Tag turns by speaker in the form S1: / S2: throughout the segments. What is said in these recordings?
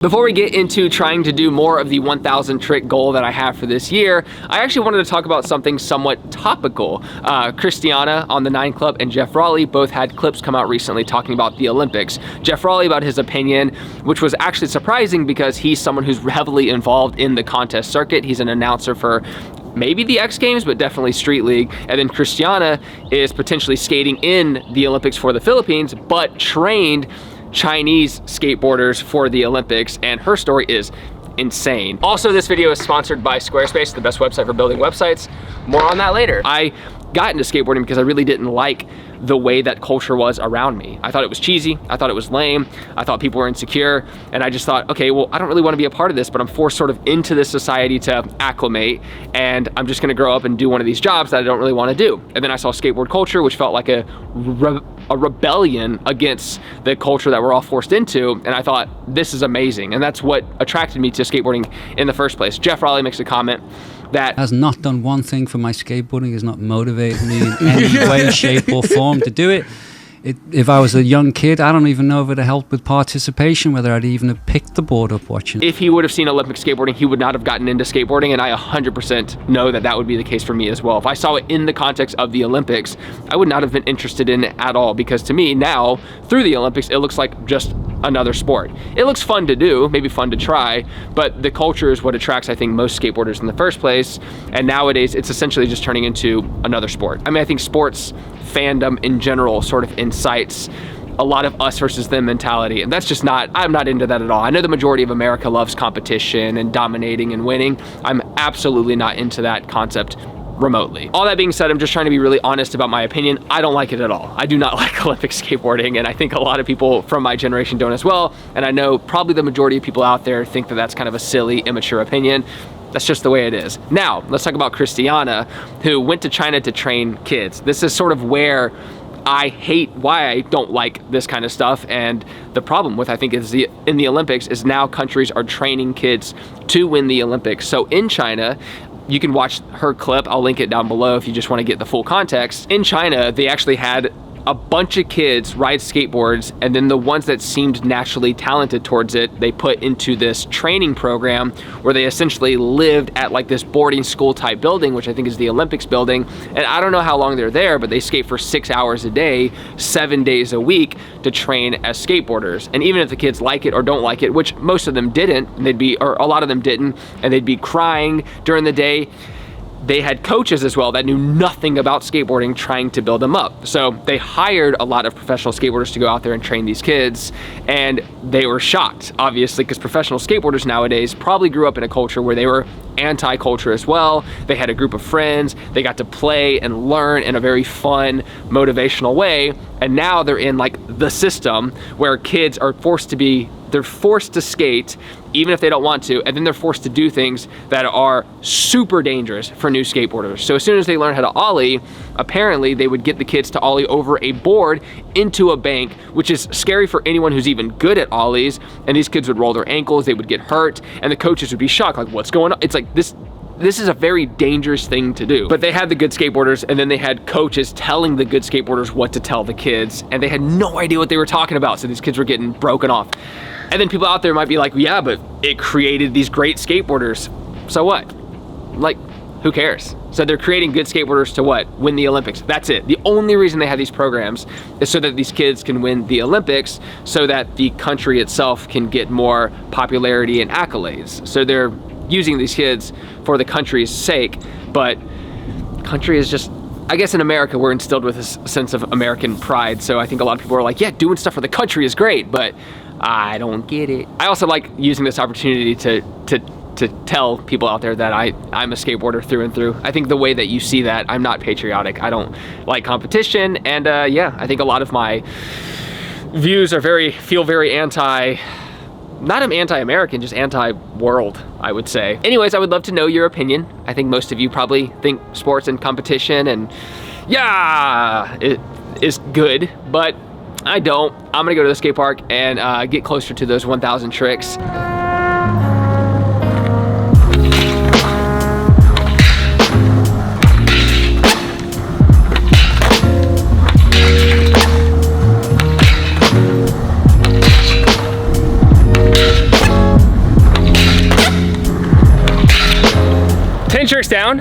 S1: Before we get into trying to do more of the 1,000 trick goal that I have for this year, I actually wanted to talk about something somewhat topical. Christiana on the 9 Club and Jeff Raleigh both had clips come out recently talking about the Olympics. Jeff Raleigh about his opinion, which was actually surprising because he's someone who's heavily involved in the contest circuit. He's an announcer for maybe the X Games, but definitely Street League. And then Christiana is potentially skating in the Olympics for the Philippines, but trained Chinese skateboarders for the Olympics, and her story is insane. Also, this video is sponsored by Squarespace, the best website for building websites. More on that later. I got into skateboarding because I really didn't like the way that culture was around me. I thought it was cheesy, I thought it was lame, I thought people were insecure, and I just thought, okay, well, I don't really want to be a part of this, but I'm forced sort of into this society to acclimate, and I'm just gonna grow up and do one of these jobs that I don't really want to do. And then I saw skateboard culture, which felt like a rebellion against the culture that we're all forced into, and I thought, this is amazing, and that's what attracted me to skateboarding in the first place. Jeff Raleigh makes a comment that
S2: has not done one thing for my skateboarding, has not motivated me in any way, shape or form to do it. If I was a young kid, I don't even know if it would have helped with participation, whether I'd even have picked the board up watching.
S1: If he would have seen Olympic skateboarding, he would not have gotten into skateboarding, and I 100% know that that would be the case for me as well. If I saw it in the context of the Olympics, I would not have been interested in it at all, because to me now, through the Olympics, it looks like just another sport. It looks fun to do, maybe fun to try, but the culture is what attracts, I think, most skateboarders in the first place, and nowadays it's essentially just turning into another sport. I mean, I think sports fandom in general sort of incites a lot of us versus them mentality, and that's just not, I'm not into that at all. I know the majority of America loves competition and dominating and winning. I'm absolutely not into that concept remotely. All that being said, I'm just trying to be really honest about my opinion. I don't like it at all. I do not like Olympic skateboarding, and I think a lot of people from my generation don't as well, and I know probably the majority of people out there think that that's kind of a silly, immature opinion. That's just the way it is. Now, let's talk about Christiana, who went to China to train kids. This is sort of where I hate, why I don't like this kind of stuff, and the problem with, I think, is in the Olympics is now countries are training kids to win the Olympics. So in China, you can watch her clip, I'll link it down below if you just want to get the full context. In China, they actually had a bunch of kids ride skateboards, and then the ones that seemed naturally talented towards it, they put into this training program where they essentially lived at like this boarding school type building, which I think is the Olympics building. And I don't know how long they're there, but they skate for 6 hours a day, 7 days a week to train as skateboarders. And even if the kids like it or don't like it, which most of them didn't, or a lot of them didn't, and they'd be crying during the day, they had coaches as well that knew nothing about skateboarding trying to build them up. So they hired a lot of professional skateboarders to go out there and train these kids, and they were shocked, obviously, because professional skateboarders nowadays probably grew up in a culture where they were anti-culture as well. They had a group of friends, they got to play and learn in a very fun, motivational way, and now they're in like the system where kids are forced to skate even if they don't want to, and then they're forced to do things that are super dangerous for new skateboarders. So as soon as they learn how to ollie, apparently they would get the kids to ollie over a board into a bank, which is scary for anyone who's even good at ollies, and these kids would roll their ankles, they would get hurt, and the coaches would be shocked, like, what's going on? It's like, this is a very dangerous thing to do. But they had the good skateboarders, and then they had coaches telling the good skateboarders what to tell the kids, and they had no idea what they were talking about, so these kids were getting broken off. And then people out there might be like, yeah, but it created these great skateboarders. So what? Like, who cares? So they're creating good skateboarders to what? Win the Olympics. That's it. The only reason they have these programs is so that these kids can win the Olympics, so that the country itself can get more popularity and accolades. So they're using these kids for the country's sake, but country is just, I guess in America, we're instilled with this sense of American pride. So I think a lot of people are like, yeah, doing stuff for the country is great, but I don't get it. I also like using this opportunity to tell people out there that I'm a skateboarder through and through. I think the way that you see that, I'm not patriotic. I don't like competition, and yeah, I think a lot of my views are feel very not anti-American, just anti-world, I would say. Anyways, I would love to know your opinion. I think most of you probably think sports and competition and yeah, it is good, but I don't. I'm gonna go to the skate park and get closer to those 1,000 tricks. tricks down.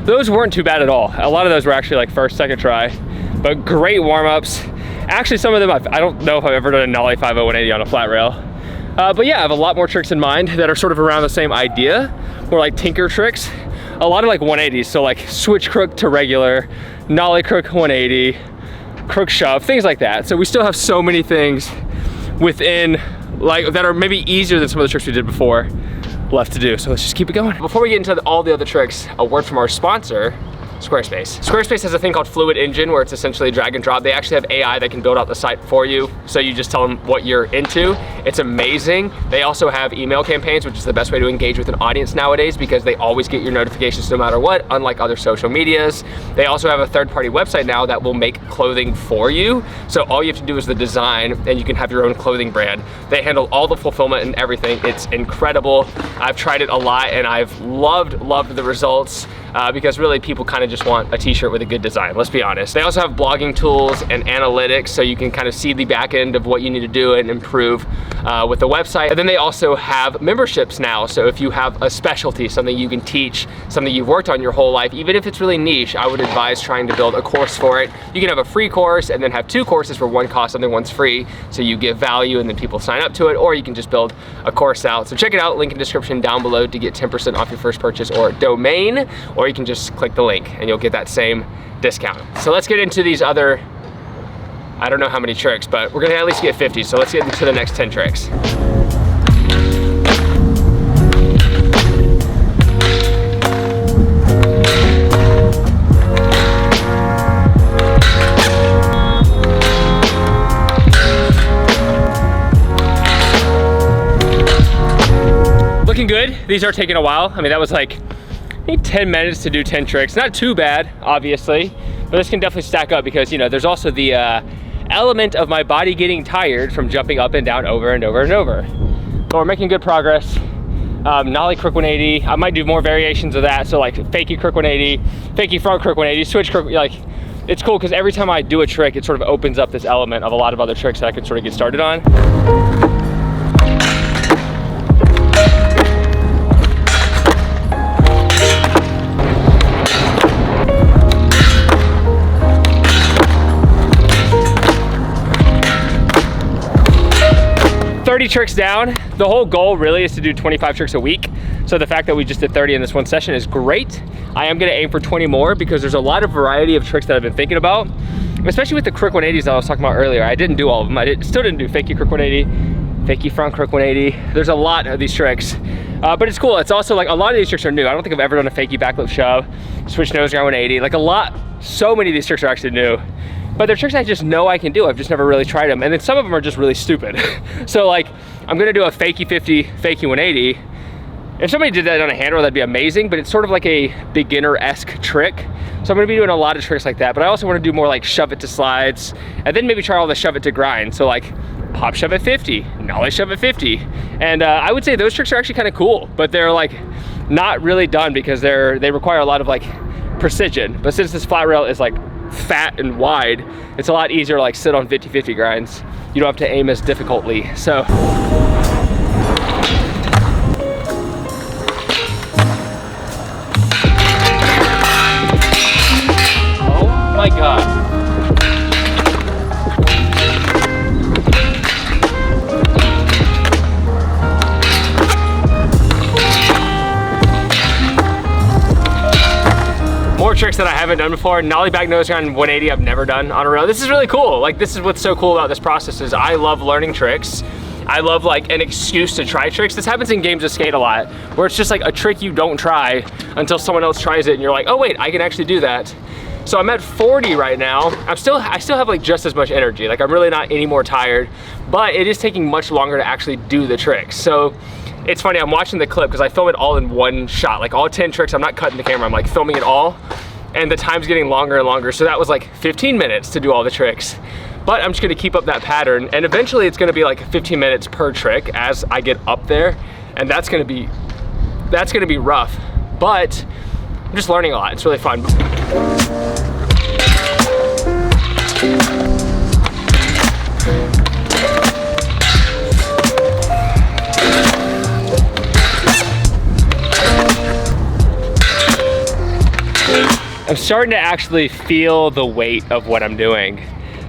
S1: Those weren't too bad at all. A lot of those were actually like first, second try, but great warm-ups. Actually, some of them, I don't know if I've ever done a nollie 5.0 180 on a flat rail. But yeah, I have a lot more tricks in mind that are sort of around the same idea, more like tinker tricks. A lot of like 180s, so like switch crook to regular, nollie crook 180, crook shove, things like that. So we still have so many things within, like, that are maybe easier than some of the tricks we did before left to do. So let's just keep it going. Before we get into all the other tricks, a word from our sponsor, Squarespace. Squarespace has a thing called Fluid Engine where it's essentially drag and drop. They actually have AI that can build out the site for you. So you just tell them what you're into. It's amazing. They also have email campaigns, which is the best way to engage with an audience nowadays because they always get your notifications no matter what, unlike other social medias. They also have a third-party website now that will make clothing for you. So all you have to do is the design and you can have your own clothing brand. They handle all the fulfillment and everything. It's incredible. I've tried it a lot and I've loved the results. Because really people kind of just want a t-shirt with a good design, let's be honest. They also have blogging tools and analytics so you can kind of see the back end of what you need to do and improve with the website. And then they also have memberships now. So if you have a specialty, something you can teach, something you've worked on your whole life, even if it's really niche, I would advise trying to build a course for it. You can have a free course and then have two courses where one costs something, one's free. So you give value and then people sign up to it, or you can just build a course out. So check it out, link in description down below to get 10% off your first purchase or domain, or you can just click the link and you'll get that same discount. So let's get into these other, I don't know how many tricks, but we're gonna at least get 50. So let's get into the next 10 tricks. Looking good. These are taking a while. I mean, that was like 10 minutes to do 10 tricks. Not too bad, obviously, but this can definitely stack up because, you know, there's also the element of my body getting tired from jumping up and down over and over and over. But we're making good progress. Nollie crook 180. I might do more variations of that. So like fakie crook 180, fakie front crook 180, switch crook, like, it's cool because every time I do a trick, it sort of opens up this element of a lot of other tricks that I can sort of get started on. 30 tricks down. The whole goal really is to do 25 tricks a week. So the fact that we just did 30 in this one session is great. I am gonna aim for 20 more because there's a lot of variety of tricks that I've been thinking about, especially with the crook 180s that I was talking about earlier. I didn't do all of them. Still didn't do fakie crook 180, fakie front crook 180. There's a lot of these tricks, but it's cool. It's also like a lot of these tricks are new. I don't think I've ever done a fakie backflip shove, switch nose ground 180. Like so many of these tricks are actually new. But they're tricks I just know I can do. I've just never really tried them. And then some of them are just really stupid. So like, I'm gonna do a fakie 50, fakie 180. If somebody did that on a handle, that'd be amazing, but it's sort of like a beginner-esque trick. So I'm gonna be doing a lot of tricks like that, but I also wanna do more like shove it to slides, and then maybe try all the shove it to grind. So like pop shove at 50, nollie shove at 50. And I would say those tricks are actually kind of cool, but they're like not really done because they require a lot of like precision. But since this flat rail is like fat and wide, it's a lot easier to like sit on 50-50 grinds. You don't have to aim as difficultly. So oh my god. More tricks that I haven't done before. Nollie back nose grind 180 I've never done on a rail. This is really cool. Like, this is what's so cool about this process is I love learning tricks. I love like an excuse to try tricks. This happens in games of skate a lot, where it's just like a trick you don't try until someone else tries it and you're like, oh wait, I can actually do that. So I'm at 40 right now. I still have like just as much energy. Like, I'm really not any more tired, but it is taking much longer to actually do the tricks. So it's funny, I'm watching the clip because I film it all in one shot, like all 10 tricks. I'm not cutting the camera, I'm like filming it all, and the time's getting longer and longer. So that was like 15 minutes to do all the tricks. But I'm just gonna keep up that pattern, and eventually it's gonna be like 15 minutes per trick as I get up there, and that's gonna be rough. But I'm just learning a lot, it's really fun.
S3: I'm starting to actually feel the weight of what I'm doing.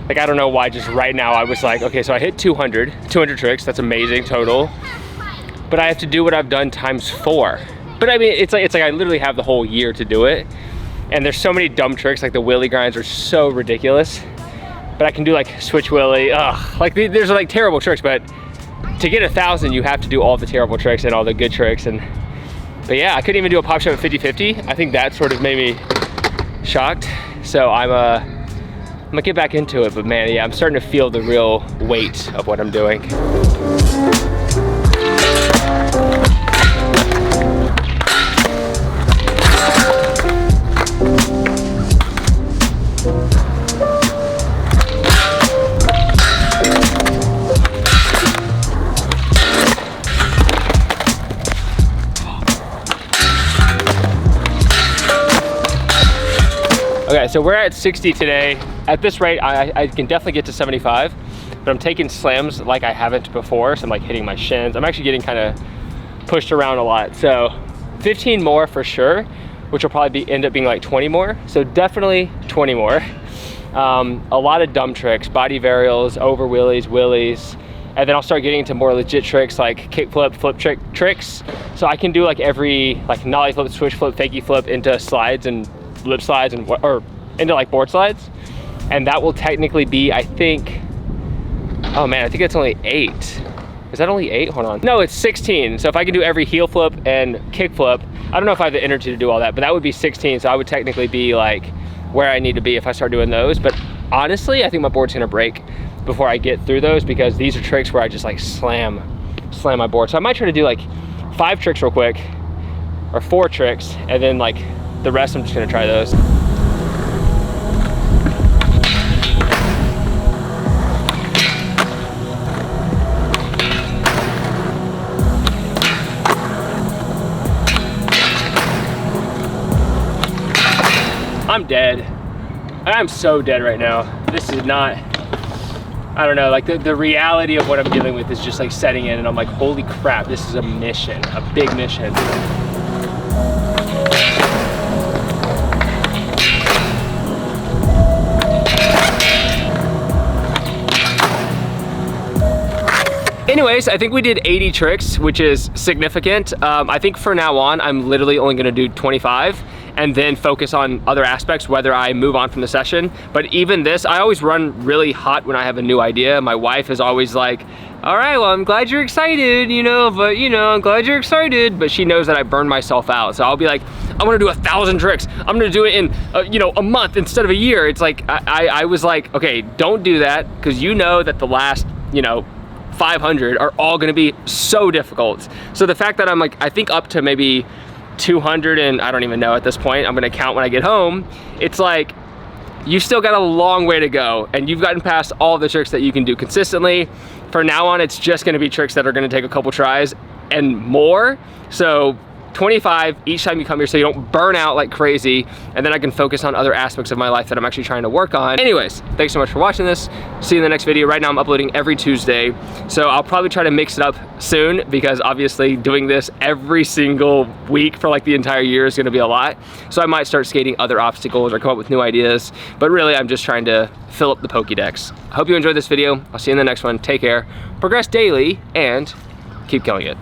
S3: Like, I don't know why, just right now I was like, okay, so I hit 200 tricks, that's amazing total. But I have to do what I've done times 4. But I mean, it's like I literally have the whole year to do it. And there's so many dumb tricks, like the wheelie grinds are so ridiculous. But I can do like switch wheelie, like there's like terrible tricks, but to get 1,000, you have to do all the terrible tricks and all the good tricks. But yeah, I couldn't even do a pop shove at 50-50. I think that sort of made me shocked. So I'm gonna get back into it, but man, yeah, I'm starting to feel the real weight of what I'm doing. Okay, so we're at 60 today. At this rate, I can definitely get to 75, but I'm taking slams like I haven't before, so I'm like hitting my shins. I'm actually getting kind of pushed around a lot. So 15 more for sure, which will probably end up being like 20 more. So definitely 20 more. A lot of dumb tricks, body varials, over wheelies, wheelies, and then I'll start getting into more legit tricks like kick flip, flip tricks. So I can do like every like nollie flip, switch flip, fakie flip into slides and lip slides and or into like board slides, and that will technically be, I think, oh man, I think it's only 8. Is that only 8? Hold on. No, it's 16. So if I can do every heel flip and kick flip, I don't know if I have the energy to do all that, but that would be 16. So I would technically be like where I need to be if I start doing those. But honestly, I think my board's gonna break before I get through those, because these are tricks where I just like slam my board. So I might try to do like 5 tricks real quick, or 4 tricks, and then like the rest I'm just gonna try those. I'm dead. I'm so dead right now. This is not, I don't know, like the reality of what I'm dealing with is just like setting in, and I'm like, holy crap, this is a mission, a big mission. Anyways, I think we did 80 tricks, which is significant. I think for now on, I'm literally only gonna do 25 and then focus on other aspects, whether I move on from the session. But even this, I always run really hot when I have a new idea. My wife is always like, all right, well, I'm glad you're excited, I'm glad you're excited. But she knows that I burn myself out. So I'll be like, I wanna do 1,000 tricks. I'm gonna do it in, a month instead of a year. It's like, I was like, okay, don't do that, because you know that the last, 500 are all gonna be so difficult. So the fact that I'm like, I think up to maybe 200, and I don't even know at this point, I'm gonna count when I get home. It's like, you still got a long way to go, and you've gotten past all the tricks that you can do consistently. From now on, it's just gonna be tricks that are gonna take a couple tries and more. So 25 each time you come here, so you don't burn out like crazy, and then I can focus on other aspects of my life that I'm actually trying to work on. Anyways, thanks so much for watching this. See you in the next video. Right now I'm uploading every Tuesday, so I'll probably try to mix it up soon, because obviously doing this every single week for like the entire year is gonna be a lot. So I might start skating other obstacles or come up with new ideas, but really I'm just trying to fill up the Pokédex. I hope you enjoyed this video. I'll see you in the next one. Take care, progress daily, and keep killing it.